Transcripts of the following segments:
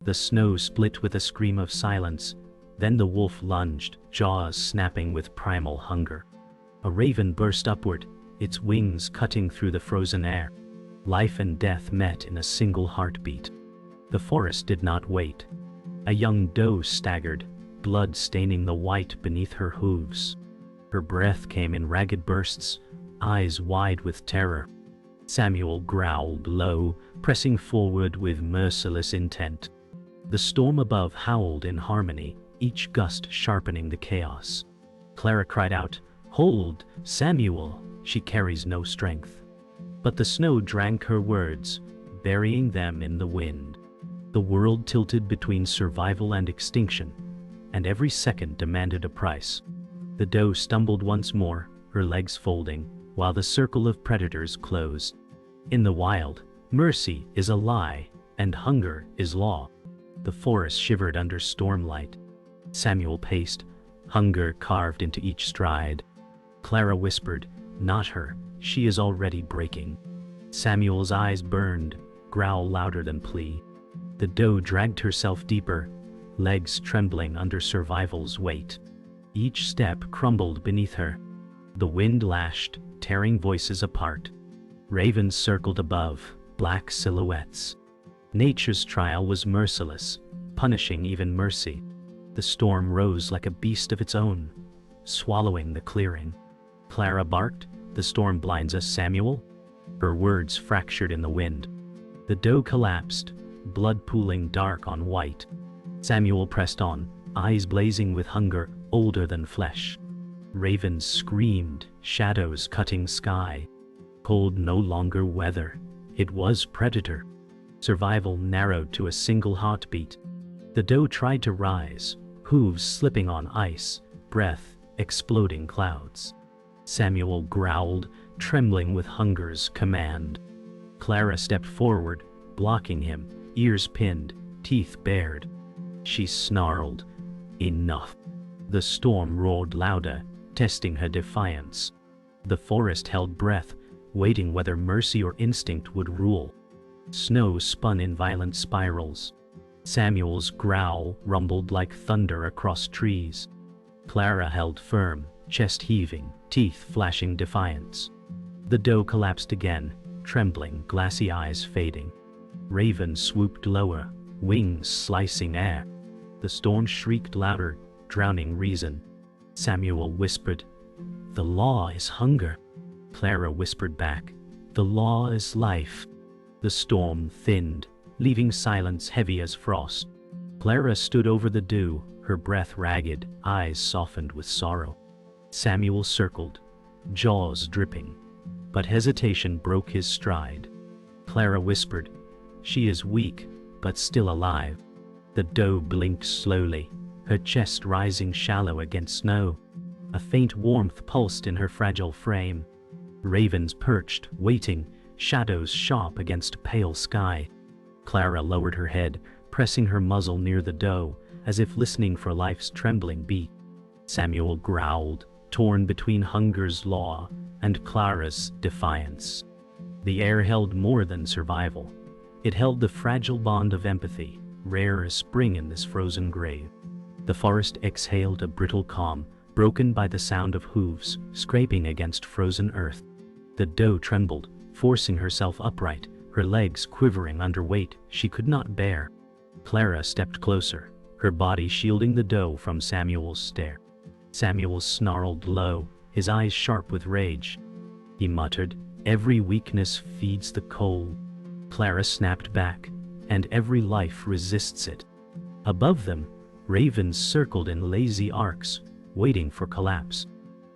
The snow split with a scream of silence, then the wolf lunged, jaws snapping with primal hunger. A raven burst upward, its wings cutting through the frozen air. Life and death met in a single heartbeat. The forest did not wait. A young doe staggered, blood staining the white beneath her hooves. Her breath came in ragged bursts, eyes wide with terror. Samuel growled low, pressing forward with merciless intent. The storm above howled in harmony, each gust sharpening the chaos. Clara cried out, "Hold, Samuel!" She carries no strength. But the snow drank her words, burying them in the wind. The world tilted between survival and extinction, and every second demanded a price. The doe stumbled once more, her legs folding, while the circle of predators closed. In the wild, mercy is a lie, and hunger is law. The forest shivered under stormlight. Samuel paced, hunger carved into each stride. Clara whispered, "Not her, she is already breaking." Samuel's eyes burned, growl louder than plea. The doe dragged herself deeper, legs trembling under survival's weight. Each step crumbled beneath her. The wind lashed, tearing voices apart. Ravens circled above, black silhouettes. Nature's trial was merciless, punishing even mercy. The storm rose like a beast of its own, swallowing the clearing. Clara barked, "The storm blinds us, Samuel." Her words fractured in the wind. The doe collapsed, blood pooling dark on white. Samuel pressed on, eyes blazing with hunger older than flesh. Ravens screamed, shadows cutting sky. Cold no longer weather, it was predator. Survival narrowed to a single heartbeat. The doe tried to rise, hooves slipping on ice, breath exploding clouds. Samuel growled, trembling with hunger's command. Clara stepped forward, blocking him, ears pinned, teeth bared. She snarled, "Enough." The storm roared louder, testing her defiance. The forest held breath, waiting whether mercy or instinct would rule. Snow spun in violent spirals. Samuel's growl rumbled like thunder across trees. Clara held firm, chest heaving, teeth flashing defiance. The doe collapsed again, trembling, glassy eyes fading. Raven swooped lower, wings slicing air. The storm shrieked louder, drowning reason. Samuel whispered, "The law is hunger." Clara whispered back, "The law is life." The storm thinned, leaving silence heavy as frost. Clara stood over the dew, her breath ragged, eyes softened with sorrow. Samuel circled, jaws dripping, but hesitation broke his stride. Clara whispered, "She is weak, but still alive." The doe blinked slowly, her chest rising shallow against snow. A faint warmth pulsed in her fragile frame. Ravens perched, waiting, shadows sharp against pale sky. Clara lowered her head, pressing her muzzle near the doe, as if listening for life's trembling beat. Samuel growled, torn between hunger's law and Clara's defiance. The air held more than survival. It held the fragile bond of empathy, rare as spring in this frozen grave. The forest exhaled a brittle calm, broken by the sound of hooves scraping against frozen earth. The doe trembled, forcing herself upright, her legs quivering under weight she could not bear. Clara stepped closer, her body shielding the doe from Samuel's stare. Samuel snarled low, his eyes sharp with rage. He muttered, "Every weakness feeds the cold." Clara snapped back, "And every life resists it." Above them, ravens circled in lazy arcs, waiting for collapse.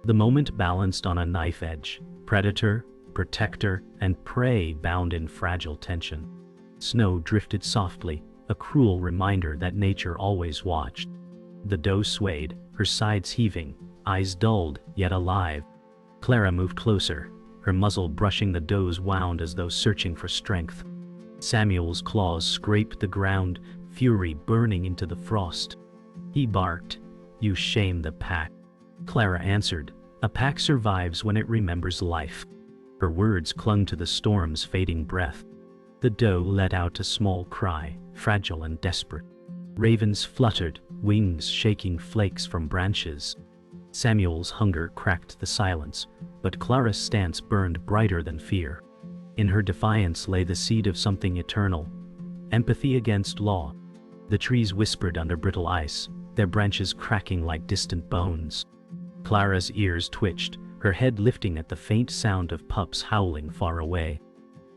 The moment balanced on a knife edge, predator, protector, and prey bound in fragile tension. Snow drifted softly, a cruel reminder that nature always watched. The doe swayed, her sides heaving, eyes dulled yet alive. Clara moved closer, her muzzle brushing the doe's wound as though searching for strength. Samuel's claws scraped the ground, fury burning into the frost. He barked, "You shame the pack." Clara answered, "A pack survives when it remembers life." Her words clung to the storm's fading breath. The doe let out a small cry, fragile and desperate. Ravens fluttered, wings shaking flakes from branches. Samuel's hunger cracked the silence, but Clara's stance burned brighter than fear. In her defiance lay the seed of something eternal, empathy against law. The trees whispered under brittle ice, their branches cracking like distant bones. Clara's ears twitched, her head lifting at the faint sound of pups howling far away.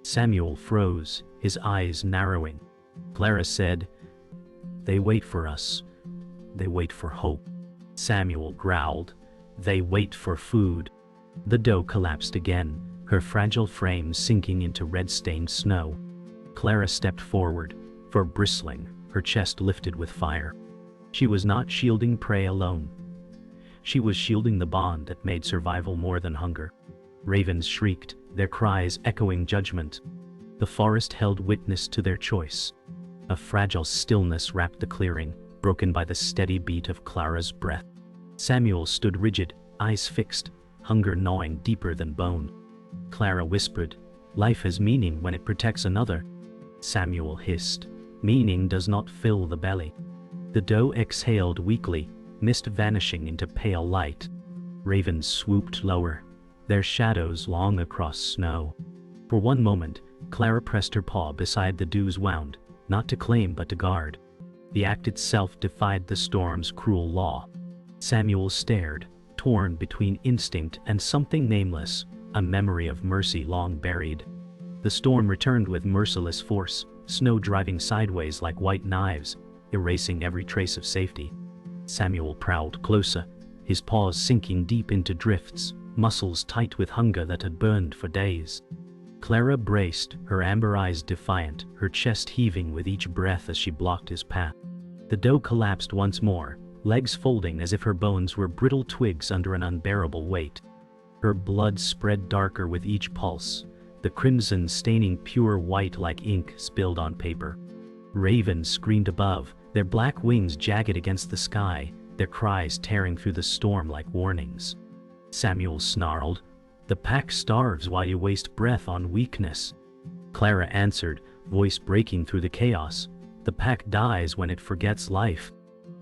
Samuel froze, his eyes narrowing. Clara said, "They wait for us. They wait for hope." Samuel growled, "They wait for food." The doe collapsed again, her fragile frame sinking into red-stained snow. Clara stepped forward, fur bristling, her chest lifted with fire. She was not shielding prey alone. She was shielding the bond that made survival more than hunger. Ravens shrieked, their cries echoing judgment. The forest held witness to their choice. A fragile stillness wrapped the clearing, broken by the steady beat of Clara's breath. Samuel stood rigid, eyes fixed, hunger gnawing deeper than bone. Clara whispered, "Life has meaning when it protects another." Samuel hissed, "Meaning does not fill the belly." The doe exhaled weakly, mist vanishing into pale light. Ravens swooped lower, their shadows long across snow. For one moment, Clara pressed her paw beside the dew's wound, not to claim but to guard. The act itself defied the storm's cruel law. Samuel stared, torn between instinct and something nameless, a memory of mercy long buried. The storm returned with merciless force, snow driving sideways like white knives, erasing every trace of safety. Samuel prowled closer, his paws sinking deep into drifts, muscles tight with hunger that had burned for days. Clara braced, her amber eyes defiant, her chest heaving with each breath as she blocked his path. The doe collapsed once more, legs folding as if her bones were brittle twigs under an unbearable weight. Her blood spread darker with each pulse, the crimson staining pure white like ink spilled on paper. Ravens screamed above, their black wings jagged against the sky, their cries tearing through the storm like warnings. Samuel snarled, "The pack starves while you waste breath on weakness." Clara answered, voice breaking through the chaos, "The pack dies when it forgets life."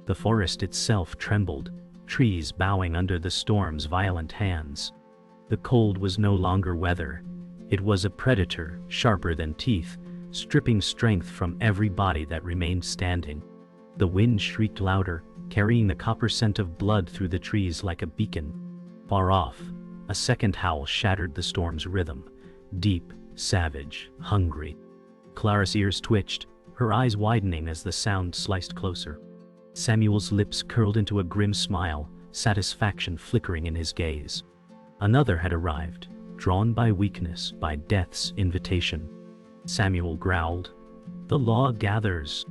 The forest itself trembled, trees bowing under the storm's violent hands. The cold was no longer weather. It was a predator, sharper than teeth, stripping strength from every body that remained standing. The wind shrieked louder, carrying the copper scent of blood through the trees like a beacon. Far off, a second howl shattered the storm's rhythm, deep, savage, hungry. Clara's ears twitched, her eyes widening as the sound sliced closer. Samuel's lips curled into a grim smile, satisfaction flickering in his gaze. Another had arrived, drawn by weakness, by death's invitation. Samuel growled, "The law gathers."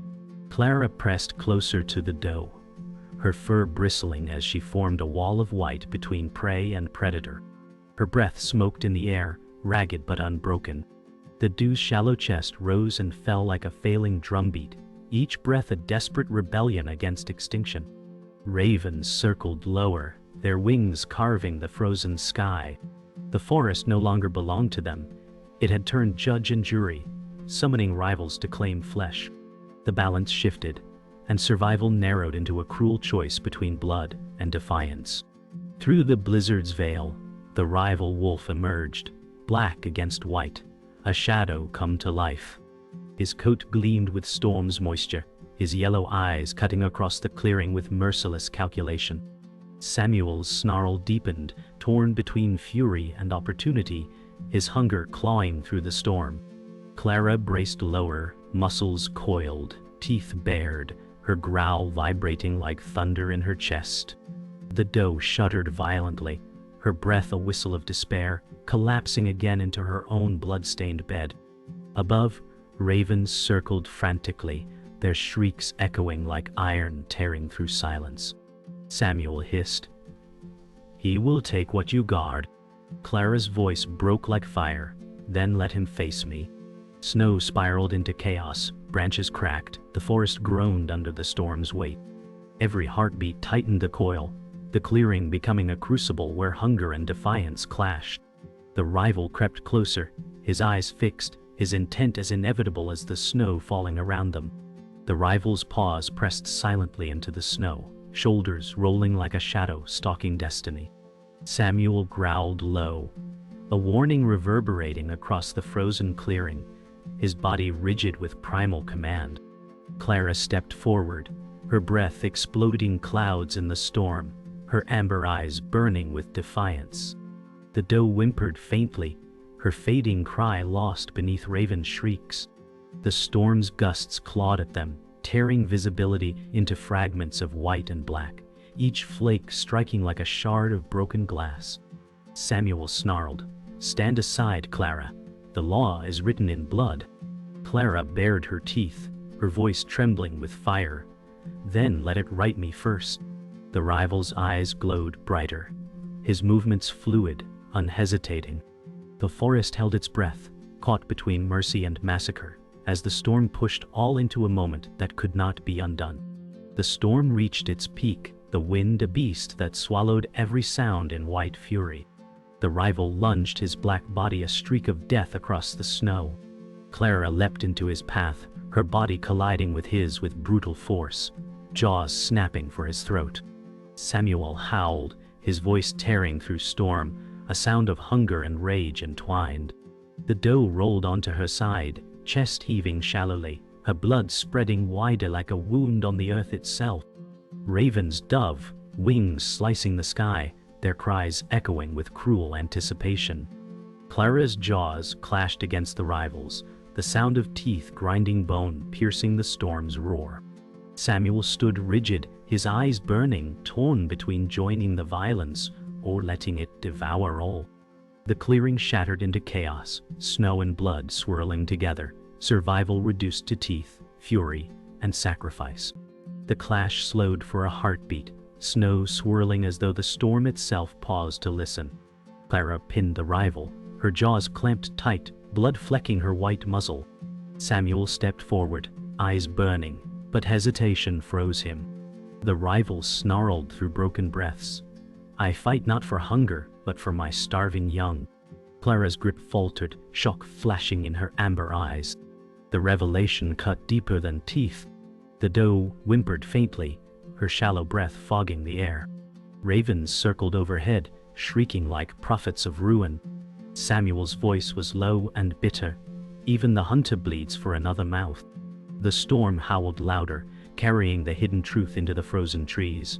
Clara pressed closer to the doe, her fur bristling as she formed a wall of white between prey and predator. Her breath smoked in the air, ragged but unbroken. The doe's shallow chest rose and fell like a failing drumbeat, each breath a desperate rebellion against extinction. Ravens circled lower, their wings carving the frozen sky. The forest no longer belonged to them. It had turned judge and jury, summoning rivals to claim flesh. The balance shifted, and survival narrowed into a cruel choice between blood and defiance. Through the blizzard's veil, the rival wolf emerged, black against white, a shadow come to life. His coat gleamed with storm's moisture, his yellow eyes cutting across the clearing with merciless calculation. Samuel's snarl deepened, torn between fury and opportunity, his hunger clawing through the storm. Clara braced lower, muscles coiled, teeth bared, her growl vibrating like thunder in her chest. The doe shuddered violently, her breath a whistle of despair, collapsing again into her own blood-stained bed. Above, ravens circled frantically, their shrieks echoing like iron tearing through silence. Samuel hissed, "He will take what you guard." Clara's voice broke like fire, "Then let him face me." Snow spiraled into chaos, branches cracked, the forest groaned under the storm's weight. Every heartbeat tightened the coil, the clearing becoming a crucible where hunger and defiance clashed. The rival crept closer, his eyes fixed, his intent as inevitable as the snow falling around them. The rival's paws pressed silently into the snow, shoulders rolling like a shadow stalking destiny. Samuel growled low, a warning reverberating across the frozen clearing, his body rigid with primal command. Clara stepped forward, her breath exploding clouds in the storm, her amber eyes burning with defiance. The doe whimpered faintly, her fading cry lost beneath Raven's shrieks. The storm's gusts clawed at them, tearing visibility into fragments of white and black, each flake striking like a shard of broken glass. Samuel snarled, "Stand aside, Clara. The law is written in blood." Clara bared her teeth, her voice trembling with fire. "Then let it right me first." The rival's eyes glowed brighter, his movements fluid, unhesitating. The forest held its breath, caught between mercy and massacre, as the storm pushed all into a moment that could not be undone. The storm reached its peak, the wind a beast that swallowed every sound in white fury. The rival lunged his black body a streak of death across the snow. Clara leapt into his path, her body colliding with his with brutal force, jaws snapping for his throat. Samuel howled, his voice tearing through storm, a sound of hunger and rage entwined. The doe rolled onto her side, chest heaving shallowly, her blood spreading wider like a wound on the earth itself. Ravens dove, wings slicing the sky, their cries echoing with cruel anticipation. Clara's jaws clashed against the rivals, the sound of teeth grinding bone piercing the storm's roar. Samuel stood rigid, his eyes burning, torn between joining the violence or letting it devour all. The clearing shattered into chaos, snow and blood swirling together, survival reduced to teeth, fury, and sacrifice. The clash slowed for a heartbeat, snow swirling as though the storm itself paused to listen. Clara pinned the rival, her jaws clamped tight, blood flecking her white muzzle. Samuel stepped forward, eyes burning, but hesitation froze him. The rival snarled through broken breaths. "I fight not for hunger, but for my starving young." Clara's grip faltered, shock flashing in her amber eyes. The revelation cut deeper than teeth. The doe whimpered faintly, her shallow breath fogging the air. Ravens circled overhead, shrieking like prophets of ruin. Samuel's voice was low and bitter. "Even the hunter bleeds for another mouth." The storm howled louder, carrying the hidden truth into the frozen trees.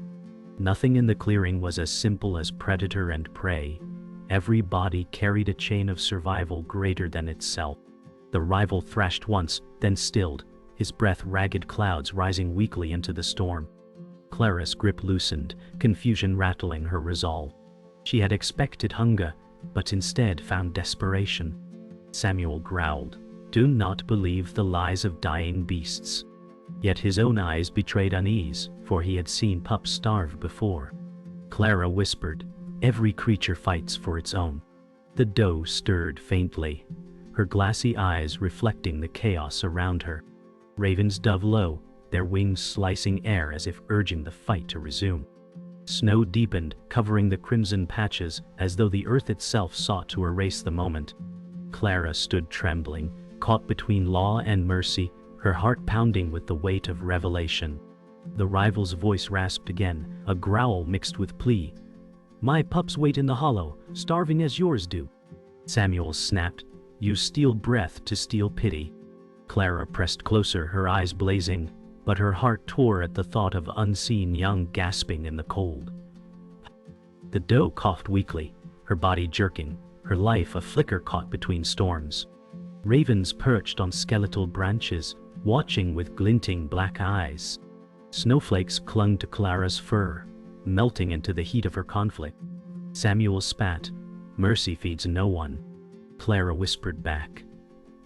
Nothing in the clearing was as simple as predator and prey. Every body carried a chain of survival greater than itself. The rival thrashed once, then stilled, his breath ragged clouds rising weakly into the storm. Clara's grip loosened, confusion rattling her resolve. She had expected hunger, but instead found desperation. Samuel growled, "Do not believe the lies of dying beasts." Yet his own eyes betrayed unease, for he had seen pups starve before. Clara whispered, "Every creature fights for its own." The doe stirred faintly, her glassy eyes reflecting the chaos around her. Ravens dove low, their wings slicing air as if urging the fight to resume. Snow deepened, covering the crimson patches as though the earth itself sought to erase the moment. Clara stood trembling, caught between law and mercy, her heart pounding with the weight of revelation. The rival's voice rasped again, a growl mixed with plea. "My pups wait in the hollow, starving as yours do." Samuel snapped, "You steal breath to steal pity." Clara pressed closer, her eyes blazing, but her heart tore at the thought of unseen young gasping in the cold. The doe coughed weakly, her body jerking, her life a flicker caught between storms. Ravens perched on skeletal branches, watching with glinting black eyes. Snowflakes clung to Clara's fur, melting into the heat of her conflict. Samuel spat, "Mercy feeds no one." Clara whispered back,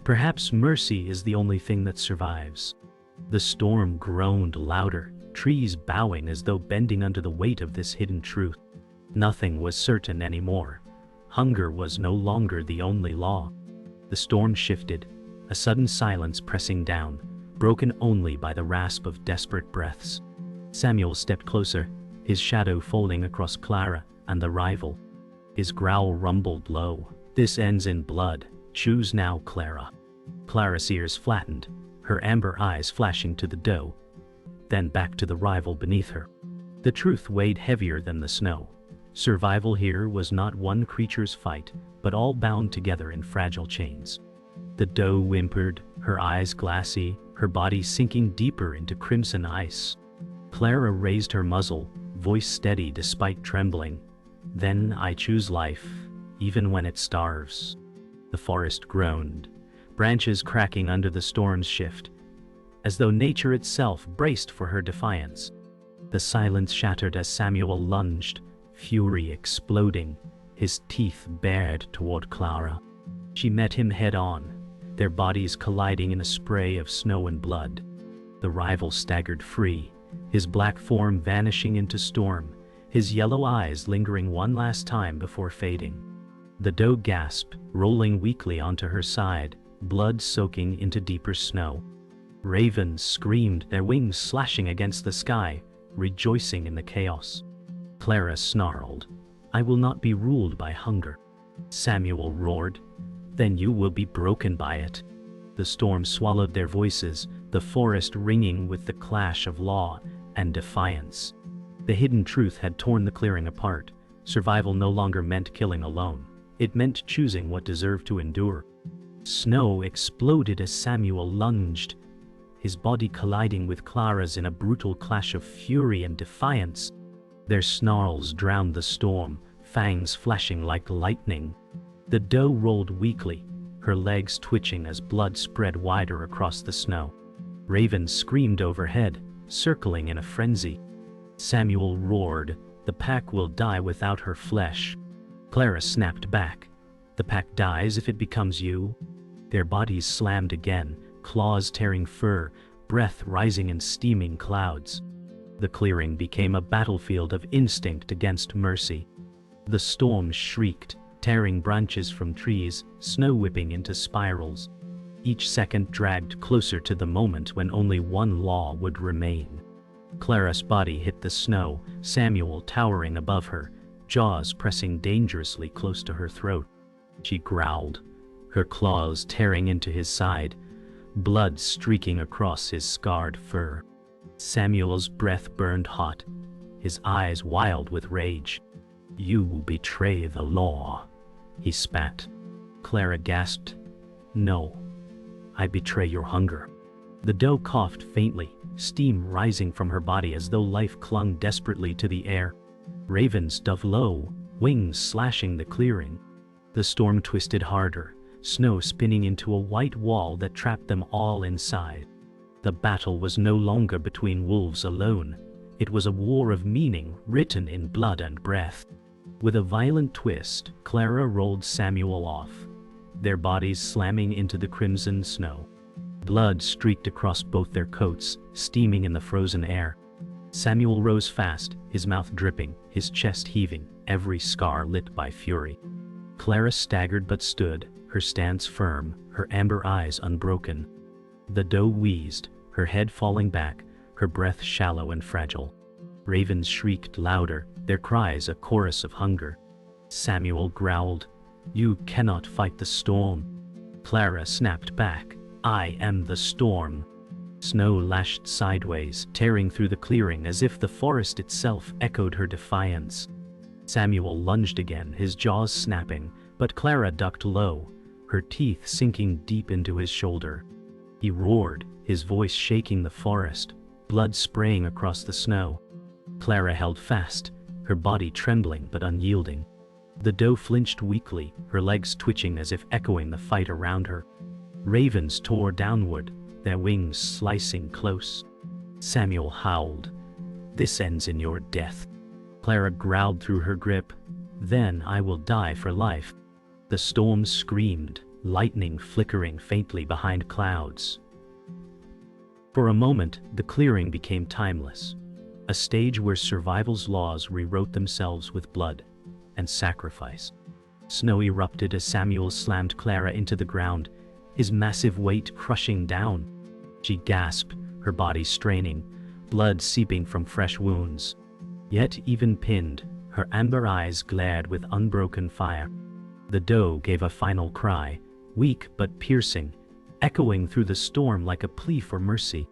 "Perhaps mercy is the only thing that survives." The storm groaned louder, trees bowing as though bending under the weight of this hidden truth. Nothing was certain anymore. Hunger was no longer the only law. The storm shifted, a sudden silence pressing down, broken only by the rasp of desperate breaths. Samuel stepped closer, his shadow folding across Clara and the rival. His growl rumbled low, "This ends in blood. Choose now, Clara." Clara's ears flattened, her amber eyes flashing to the doe, then back to the rival beneath her. The truth weighed heavier than the snow. Survival here was not one creature's fight, but all bound together in fragile chains. The doe whimpered, her eyes glassy, her body sinking deeper into crimson ice. Clara raised her muzzle, voice steady despite trembling. "Then I choose life, even when it starves." The forest groaned, branches cracking under the storm's shift, as though nature itself braced for her defiance. The silence shattered as Samuel lunged, fury exploding, his teeth bared toward Clara. She met him head-on, their bodies colliding in a spray of snow and blood. The rival staggered free, his black form vanishing into storm, his yellow eyes lingering one last time before fading. The doe gasped, rolling weakly onto her side, blood soaking into deeper snow. Ravens screamed, their wings slashing against the sky, rejoicing in the chaos. Clara snarled, "I will not be ruled by hunger." Samuel roared, "Then you will be broken by it." The storm swallowed their voices, the forest ringing with the clash of law and defiance. The hidden truth had torn the clearing apart. Survival no longer meant killing alone. It meant choosing what deserved to endure. Snow exploded as Samuel lunged, his body colliding with Clara's in a brutal clash of fury and defiance. Their snarls drowned the storm, fangs flashing like lightning. The doe rolled weakly, her legs twitching as blood spread wider across the snow. Ravens screamed overhead, circling in a frenzy. Samuel roared, "The pack will die without her flesh." Clara snapped back, "The pack dies if it becomes you." Their bodies slammed again, claws tearing fur, breath rising in steaming clouds. The clearing became a battlefield of instinct against mercy. The storm shrieked, tearing branches from trees, snow whipping into spirals. Each second dragged closer to the moment when only one law would remain. Clara's body hit the snow, Samuel towering above her, jaws pressing dangerously close to her throat. She growled, her claws tearing into his side, blood streaking across his scarred fur. Samuel's breath burned hot, his eyes wild with rage. "You betray the law," he spat. Clara gasped, "No, I betray your hunger." The doe coughed faintly, steam rising from her body as though life clung desperately to the air. Ravens dove low, wings slashing the clearing. The storm twisted harder, snow spinning into a white wall that trapped them all inside. The battle was no longer between wolves alone. It was a war of meaning written in blood and breath. With a violent twist, Clara rolled Samuel off, their bodies slamming into the crimson snow. Blood streaked across both their coats, steaming in the frozen air. Samuel rose fast, his mouth dripping, his chest heaving, every scar lit by fury. Clara staggered but stood, her stance firm, her amber eyes unbroken. The doe wheezed, her head falling back, her breath shallow and fragile. Ravens shrieked louder, their cries a chorus of hunger. Samuel growled, "You cannot fight the storm." Clara snapped back, "I am the storm." Snow lashed sideways, tearing through the clearing as if the forest itself echoed her defiance. Samuel lunged again, his jaws snapping, but Clara ducked low, her teeth sinking deep into his shoulder. He roared, his voice shaking the forest, blood spraying across the snow. Clara held fast, her body trembling but unyielding. The doe flinched weakly, her legs twitching as if echoing the fight around her. Ravens tore downward, their wings slicing close. Samuel howled, "This ends in your death." Clara growled through her grip, "Then I will die for life." The storm screamed, lightning flickering faintly behind clouds. For a moment, the clearing became timeless, a stage where survival's laws rewrote themselves with blood and sacrifice. Snow erupted as Samuel slammed Clara into the ground, his massive weight crushing down. She gasped, her body straining, blood seeping from fresh wounds. Yet even pinned, her amber eyes glared with unbroken fire. The doe gave a final cry, weak but piercing, echoing through the storm like a plea for mercy.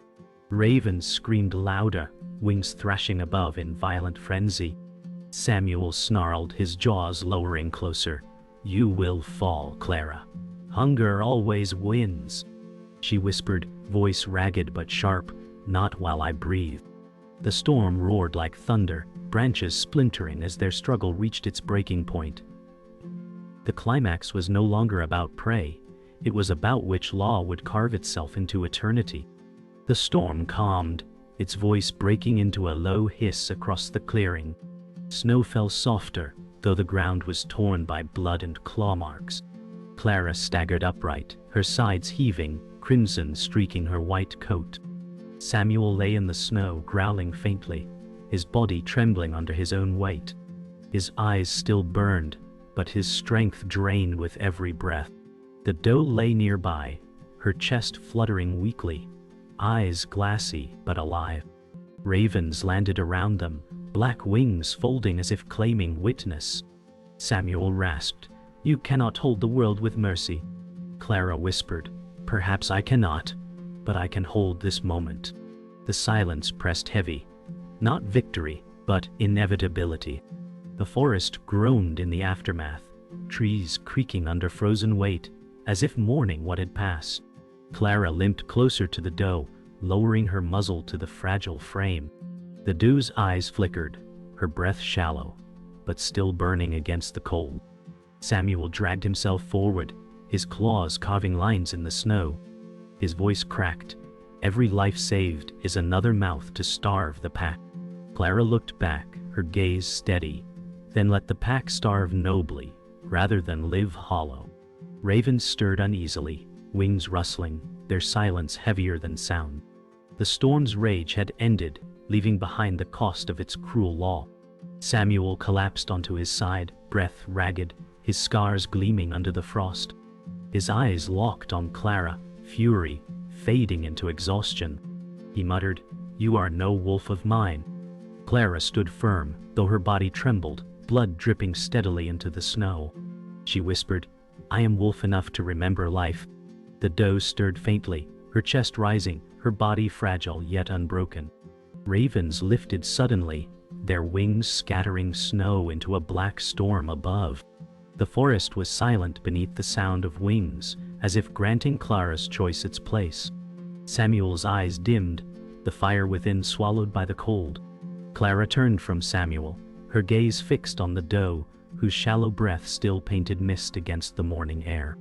Ravens screamed louder, wings thrashing above in violent frenzy. Samuel snarled, his jaws lowering closer. "You will fall, Clara. Hunger always wins," she whispered, voice ragged but sharp. "Not while I breathe." The storm roared like thunder, branches splintering as their struggle reached its breaking point. The climax was no longer about prey, it was about which law would carve itself into eternity. The storm calmed, its voice breaking into a low hiss across the clearing. Snow fell softer, though the ground was torn by blood and claw marks. Clara staggered upright, her sides heaving, crimson streaking her white coat. Samuel lay in the snow, growling faintly, his body trembling under his own weight. His eyes still burned, but his strength drained with every breath. The doe lay nearby, her chest fluttering weakly, eyes glassy but alive. Ravens landed around them, black wings folding as if claiming witness. Samuel rasped, "You cannot hold the world with mercy." Clara whispered, "Perhaps I cannot, but I can hold this moment." The silence pressed heavy, not victory, but inevitability. The forest groaned in the aftermath, trees creaking under frozen weight, as if mourning what had passed. Clara limped closer to the doe, lowering her muzzle to the fragile frame. The doe's eyes flickered, her breath shallow, but still burning against the cold. Samuel dragged himself forward, his claws carving lines in the snow. His voice cracked. "Every life saved is another mouth to starve the pack." Clara looked back, her gaze steady, then let the pack starve nobly, rather than live hollow. Ravens stirred uneasily, wings rustling, their silence heavier than sound. The storm's rage had ended, leaving behind the cost of its cruel law. Samuel collapsed onto his side, breath ragged, his scars gleaming under the frost. His eyes locked on Clara, fury fading into exhaustion. He muttered, "You are no wolf of mine." Clara stood firm, though her body trembled, blood dripping steadily into the snow. She whispered, "I am wolf enough to remember life." The doe stirred faintly, her chest rising, her body fragile yet unbroken. Ravens lifted suddenly, their wings scattering snow into a black storm above. The forest was silent beneath the sound of wings, as if granting Clara's choice its place. Samuel's eyes dimmed, the fire within swallowed by the cold. Clara turned from Samuel, her gaze fixed on the doe, whose shallow breath still painted mist against the morning air.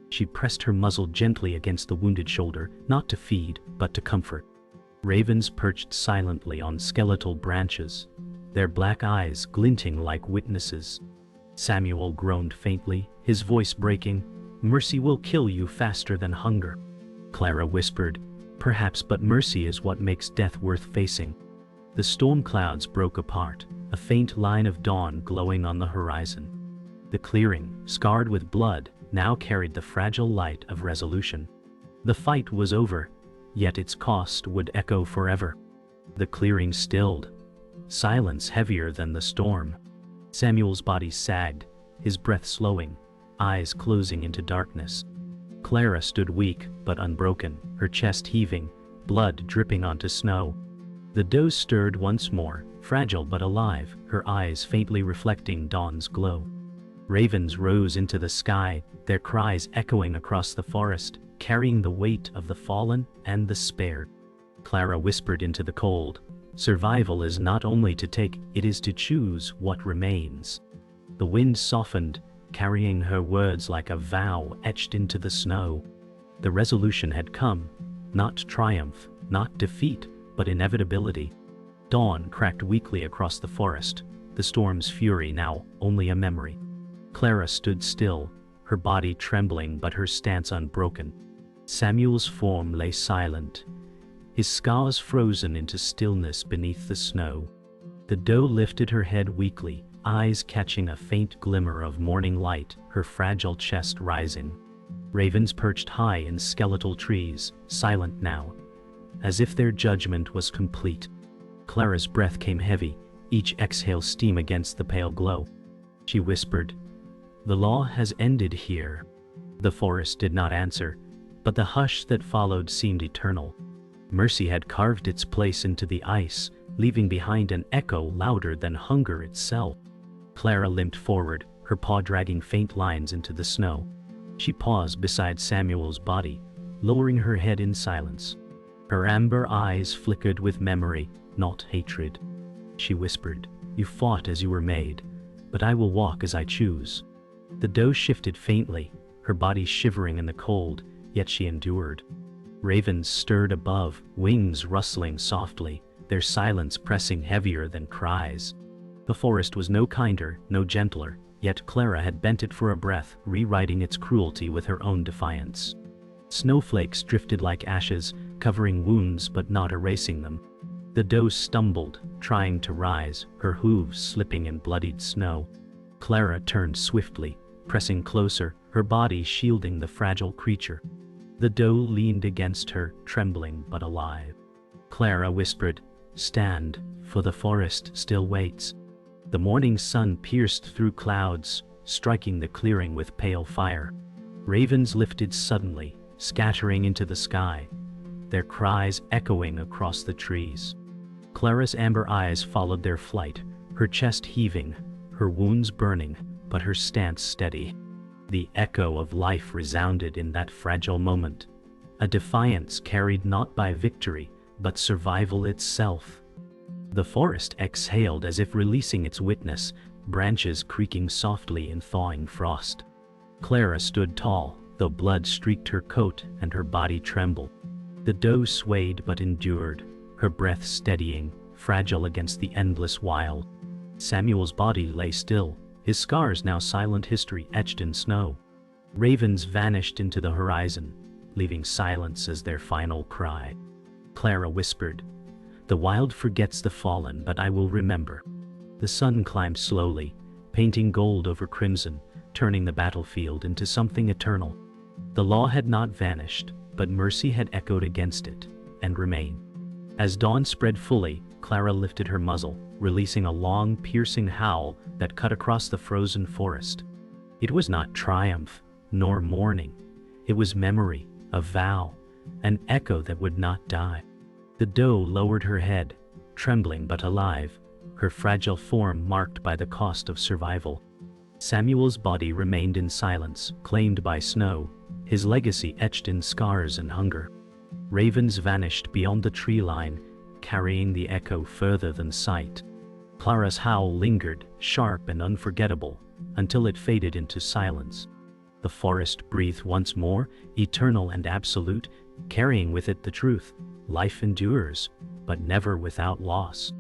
She pressed her muzzle gently against the wounded shoulder, not to feed, but to comfort. Ravens perched silently on skeletal branches, their black eyes glinting like witnesses. Samuel groaned faintly, his voice breaking, "Mercy will kill you faster than hunger." Clara whispered, "Perhaps, but mercy is what makes death worth facing." The storm clouds broke apart, a faint line of dawn glowing on the horizon. The clearing, scarred with blood, now carried the fragile light of resolution. The fight was over, yet its cost would echo forever. The clearing stilled, silence heavier than the storm. Samuel's body sagged, his breath slowing, eyes closing into darkness. Clara stood weak but unbroken, her chest heaving, blood dripping onto snow. The doe stirred once more, fragile but alive, her eyes faintly reflecting dawn's glow. Ravens rose into the sky, their cries echoing across the forest, carrying the weight of the fallen and the spared. Clara whispered into the cold, "Survival is not only to take, it is to choose what remains." The wind softened, carrying her words like a vow etched into the snow. The resolution had come, not triumph, not defeat, but inevitability. Dawn cracked weakly across the forest, the storm's fury now only a memory. Clara stood still, her body trembling but her stance unbroken. Samuel's form lay silent, his scars frozen into stillness beneath the snow. The doe lifted her head weakly, eyes catching a faint glimmer of morning light, her fragile chest rising. Ravens perched high in skeletal trees, silent now, as if their judgment was complete. Clara's breath came heavy, each exhale steam against the pale glow. She whispered, "The law has ended here." The forest did not answer, But the hush that followed seemed eternal. Mercy had carved its place into the ice, leaving behind an echo louder than hunger itself. Clara limped forward, her paw dragging faint lines into the snow. She paused beside Samuel's body, lowering her head in silence. Her amber eyes flickered with memory, not hatred. She whispered, "You fought as you were made, but I will walk as I choose." The doe shifted faintly, her body shivering in the cold, yet she endured. Ravens stirred above, wings rustling softly, their silence pressing heavier than cries. The forest was no kinder, no gentler, yet Clara had bent it for a breath, rewriting its cruelty with her own defiance. Snowflakes drifted like ashes, covering wounds but not erasing them. The doe stumbled, trying to rise, her hooves slipping in bloodied snow. Clara turned swiftly, pressing closer, her body shielding the fragile creature. The doe leaned against her, trembling but alive. Clara whispered, "Stand, for the forest still waits." The morning sun pierced through clouds, striking the clearing with pale fire. Ravens lifted suddenly, scattering into the sky, their cries echoing across the trees. Clara's amber eyes followed their flight, her chest heaving, her wounds burning, but her stance steady. The echo of life resounded in that fragile moment, a defiance carried not by victory, but survival itself. The forest exhaled as if releasing its witness, branches creaking softly in thawing frost. Clara stood tall, though blood streaked her coat and her body trembled. The doe swayed but endured, her breath steadying, fragile against the endless wild. Samuel's body lay still, his scars now silent history etched in snow. Ravens vanished into the horizon, leaving silence as their final cry. Clara whispered, "The wild forgets the fallen, but I will remember." The sun climbed slowly, painting gold over crimson, turning the battlefield into something eternal. The law had not vanished, but mercy had echoed against it, and remained. As dawn spread fully, Clara lifted her muzzle, releasing a long, piercing howl that cut across the frozen forest. It was not triumph, nor mourning. It was memory, a vow, an echo that would not die. The doe lowered her head, trembling but alive, her fragile form marked by the cost of survival. Samuel's body remained in silence, claimed by snow, his legacy etched in scars and hunger. Ravens vanished beyond the tree line, carrying the echo further than sight. Clara's howl lingered, sharp and unforgettable, until it faded into silence. The forest breathed once more, eternal and absolute, carrying with it the truth: life endures, but never without loss.